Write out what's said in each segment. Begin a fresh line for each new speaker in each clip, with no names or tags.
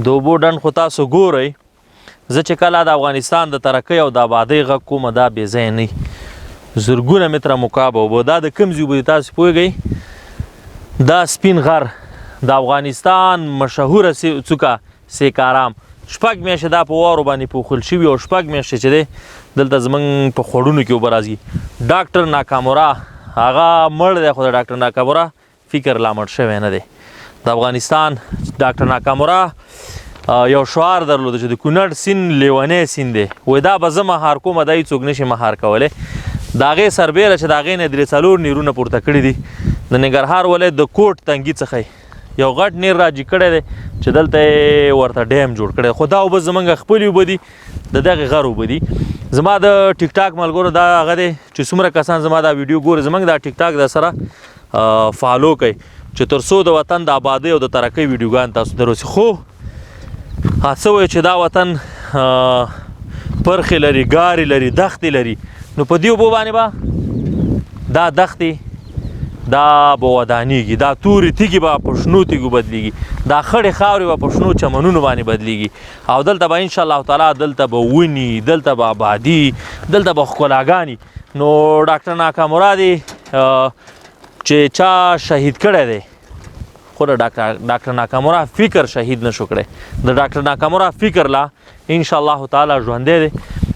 د اوبو ډنډ خو تاسو ګورئ. زه چې کله د افغانستان د ترقۍ او د آبادۍ غږ کوم دا بې ځایه نه زرګونه متره مکعب اوبه. دا د کوم ځای اوبه دي تاسو پوهېږئ؟ دا سپین غر د افغانستان مشهوره څوکه سیکارام 6 میاشتې دا په واورو باندې پوښل شوي او 6 میاشتې چې دی دلته زموږ په خوړونو کې اوبه راځي. ډاکټر ناکامورا هغه مړ دی خو د ډاکټر ناکامورا فکر لا مړ شوی نه دی. د افغانستان ډاکټر ناکامورا یو شعار درلوده چې د کونړ سیند لیونی سیند دی. وایي دا به زه مهار کوم دا هېڅوک نشي مهار کولی. د هغې سربیره چې د هغې نه 3-4 نیرونه پورته کړي دي. د ننګرهار ولایت د کوټ تنګي څخه یو غټ نیر راجي کړی دی چې دلته یې ورته ډیم جوړ کړی. خو دا اوبه زموږ خپلې اوبه دي د دغې غر اوبه دي. زما د ټیک ټاک ملګرو دا هغه دی چې څومره کسان زما دا ویډیو ګوري زموږ دا ټیک ټاک د سره فالو کوي چې تر څو د وطن د آبادۍ او د ترقۍ ویډیوګان تاسو ته رسي. خو څه وایي چې دا وطن پرخې لري، ګارې لري، دښتې لري. نو په دې اوبو باندې به دا دښتې دا به ودانېږي، دا تورې تیږې به په شنو تیږو بدلېږي، دا خړې خاورې به په شنو چمنونو باندې بدلېږي. او دلته به انشاءالله تعالی دلته به ونې، دلته به آبادي، دلته به ښکلاګانې. نو ډاکټر ناکامورا دی چې چا شهید کړی دی خو د ډاکټر ناکامورا فکر شهید نشو کړی. د ډاکټر ناکامورا فکر لا انشاءالله تعالی ژوندی دی.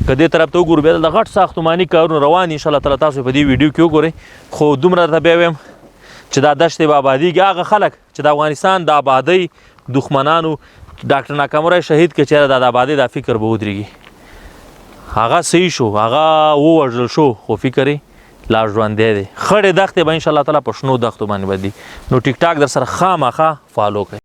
که دې طرف ته وګورو بیا د غټ ساختماني کارونه روان دي انشاءالله تعالی تاسو په دې ویډیو کې وګورئ. خو دومره درته بیا وایم چې دا دښتې به آبادېږي. هغه خلک چې د افغانستان د آبادۍ دښمنانو ډاکټر ناکامورا شهید کړي چېرې د آبادۍ دا فکر به ودرېږي. هغه صحیح شو، هغه ووژل شو خو فکر یې لا ژوندی دی. خړې دښتې به انشاءالله تعالی په شنو دښتو باندې بدلېږي. نو ټیک ټاک در سره خامخا فالو کړئ.